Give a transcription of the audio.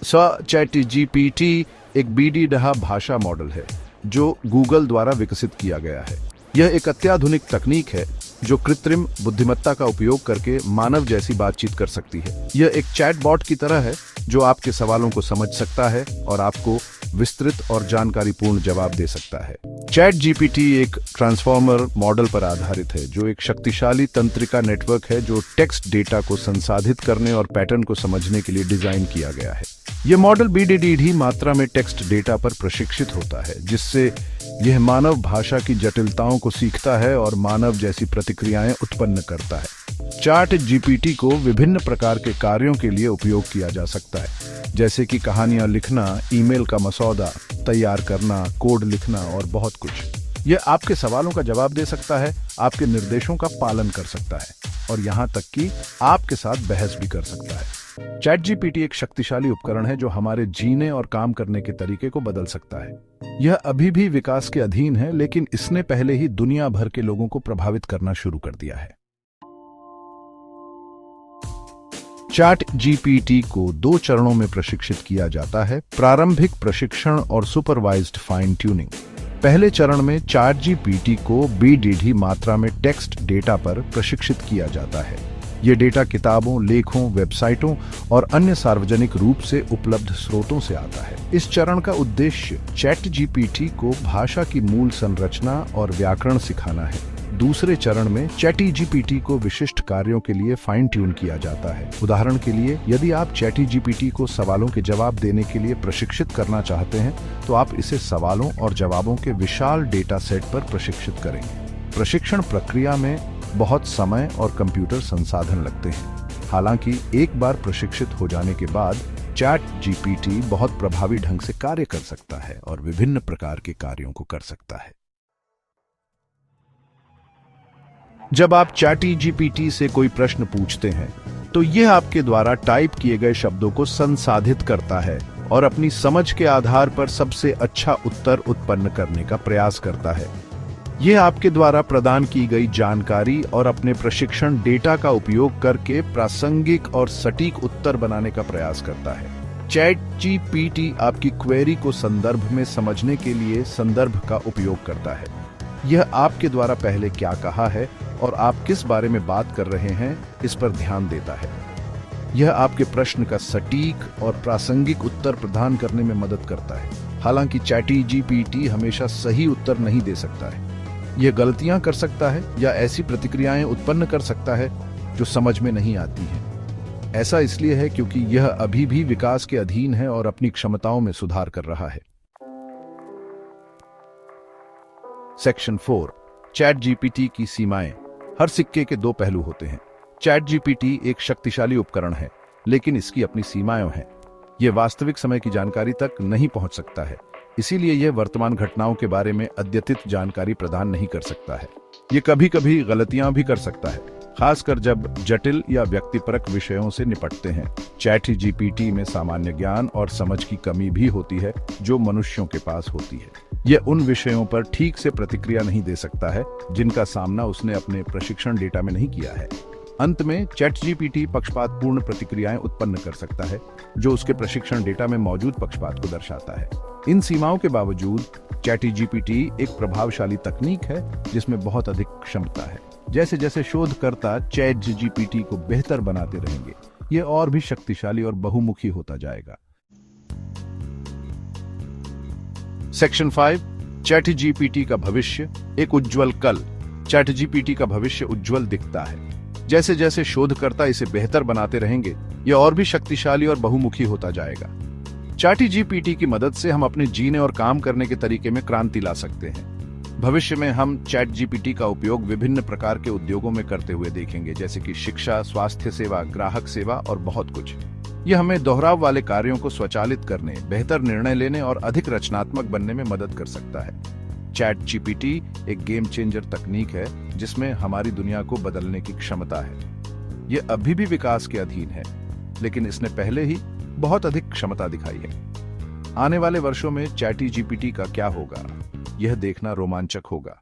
Chat GPT एक BD भाषा model है जो गूगल द्वारा विकसित किया गया है। यह एक अत्याधुनिक तकनीक है जो कृत्रिम बुद्धिमत्ता का उपयोग करके मानव जैसी बातचीत कर सकती है। यह एक चैटबॉट की तरह है जो आपके सवालों को समझ सकता है और आपको विस्तृत और जानकारीपूर्ण जवाब दे सकता है। चैट जीपीटी एक ट्रांसफॉर्मर मॉडल पर आधारित है जो एक शक्तिशाली तंत्रिका नेटवर्क है जो टेक्स्ट डेटा को संसाधित करने और पैटर्न को समझने के लिए डिजाइन किया गया है। यह मॉडल BDD मात्रा में टेक्स्ट डेटा पर प्रशिक्षित होता है जिससे यह मानव भाषा की जटिलताओं को सीखता है और मानव जैसी प्रतिक्रियाएं उत्पन्न करता है। चैट जीपीटी को विभिन्न प्रकार के कार्यों के लिए उपयोग किया जा सकता है जैसे कि कहानियां लिखना, ईमेल का मसौदा तैयार करना, कोड लिखना और बहुत कुछ। यह आपके सवालों का जवाब दे सकता है, आपके निर्देशों का पालन कर सकता है और यहाँ तक कि आपके साथ बहस भी कर सकता है। चैट जीपीटी एक शक्तिशाली उपकरण है जो हमारे जीने और काम करने के तरीके को बदल सकता है। यह अभी भी विकास के अधीन है लेकिन इसने पहले ही दुनिया भर के लोगों को प्रभावित करना शुरू कर दिया है। चैट जीपीटी को 2 चरणों में प्रशिक्षित किया जाता है, प्रारंभिक प्रशिक्षण और सुपरवाइज्ड फाइन ट्यूनिंग। पहले चरण में चैट जीपीटी को BDD मात्रा में टेक्स्ट डेटा पर प्रशिक्षित किया जाता है। ये डेटा किताबों, लेखों, वेबसाइटों और अन्य सार्वजनिक रूप से उपलब्ध स्रोतों से आता है। इस चरण का उद्देश्य चैट जीपीटी को भाषा की मूल संरचना और व्याकरण सिखाना है। दूसरे चरण में चैट जीपीटी को विशिष्ट कार्यों के लिए फाइन ट्यून किया जाता है। उदाहरण के लिए, यदि आप चैट जीपीटी को सवालों के जवाब देने के लिए प्रशिक्षित करना चाहते हैं तो आप इसे सवालों और जवाबों के विशाल डेटा सेट पर प्रशिक्षित करेंगे। प्रशिक्षण प्रक्रिया में बहुत समय और कंप्यूटर संसाधन लगते हैं। हालांकि एक बार प्रशिक्षित हो जाने के बाद चैट जीपीटी बहुत प्रभावी ढंग से कार्य कर सकता है और विभिन्न प्रकार के कार्यों को कर सकता है। जब आप चैट जीपीटी से कोई प्रश्न पूछते हैं तो यह आपके द्वारा टाइप किए गए शब्दों को संसाधित करता है और अपनी समझ के आधार पर सबसे अच्छा उत्तर उत्पन्न करने का प्रयास करता है। यह आपके द्वारा प्रदान की गई जानकारी और अपने प्रशिक्षण डेटा का उपयोग करके प्रासंगिक और सटीक उत्तर बनाने का प्रयास करता है। चैट जीपीटी आपकी क्वेरी को संदर्भ में समझने के लिए संदर्भ का उपयोग करता है। यह आपके द्वारा पहले क्या कहा है और आप किस बारे में बात कर रहे हैं इस पर ध्यान देता है। यह आपके प्रश्न का सटीक और प्रासंगिक उत्तर प्रदान करने में मदद करता है। हालांकि चैट जीपीटी हमेशा सही उत्तर नहीं दे सकता है। यह गलतियां कर सकता है या ऐसी प्रतिक्रियाएं उत्पन्न कर सकता है जो समझ में नहीं आती हैं। ऐसा इसलिए है क्योंकि यह अभी भी विकास के अधीन है और अपनी क्षमताओं में सुधार कर रहा है। सेक्शन 4, चैट जीपीटी की सीमाएं। हर सिक्के के 2 पहलू होते हैं। चैट जीपीटी एक शक्तिशाली उपकरण है लेकिन इसकी अपनी सीमाएं हैं। यह वास्तविक समय की जानकारी तक नहीं पहुंच सकता है, इसीलिए यह वर्तमान घटनाओं के बारे में अद्यतित जानकारी प्रदान नहीं कर सकता है। यह कभी-कभी गलतियां भी कर सकता है, खासकर जब जटिल या व्यक्तिपरक विषयों से निपटते हैं। चैट जीपीटी में सामान्य ज्ञान और समझ की कमी भी होती है जो मनुष्यों के पास होती है। यह उन विषयों पर ठीक से प्रतिक्रिया नहीं दे सकता है जिनका सामना उसने अपने प्रशिक्षण डेटा में नहीं किया है। अंत में चैट जीपीटी पक्षपातपूर्ण प्रतिक्रियाएं उत्पन्न कर सकता है जो उसके प्रशिक्षण डेटा में मौजूद पक्षपात को दर्शाता है। इन सीमाओं के बावजूद चैट जीपीटी एक प्रभावशाली तकनीक है जिसमें बहुत अधिक क्षमता है। जैसे जैसे शोधकर्ता चैट जीपीटी को बेहतर बनाते रहेंगे, यह और भी शक्तिशाली और बहुमुखी होता जाएगा। सेक्शन 5, चैट जीपीटी का भविष्य, एक उज्जवल कल। चैट जीपीटी का भविष्य उज्जवल दिखता है। जैसे जैसे शोधकर्ता इसे बेहतर बनाते रहेंगे, यह और भी शक्तिशाली और बहुमुखी होता जाएगा। चैट जीपीटी की मदद से हम अपने जीने और काम करने के तरीके में क्रांति ला सकते हैं। भविष्य में हम चैट जीपीटी का उपयोग विभिन्न प्रकार के उद्योगों में करते हुए देखेंगे, जैसे कि शिक्षा, स्वास्थ्य सेवा, ग्राहक सेवा और बहुत कुछ। यह हमें दोहराव वाले कार्यों को स्वचालित करने, बेहतर निर्णय लेने और अधिक रचनात्मक बनने में मदद कर सकता है। चैट जीपीटी एक गेम चेंजर तकनीक है जिसमें हमारी दुनिया को बदलने की क्षमता है। यह अभी भी विकास के अधीन है, लेकिन इसने पहले ही बहुत अधिक क्षमता दिखाई है। आने वाले वर्षों में चैट जीपीटी का क्या होगा, यह देखना रोमांचक होगा।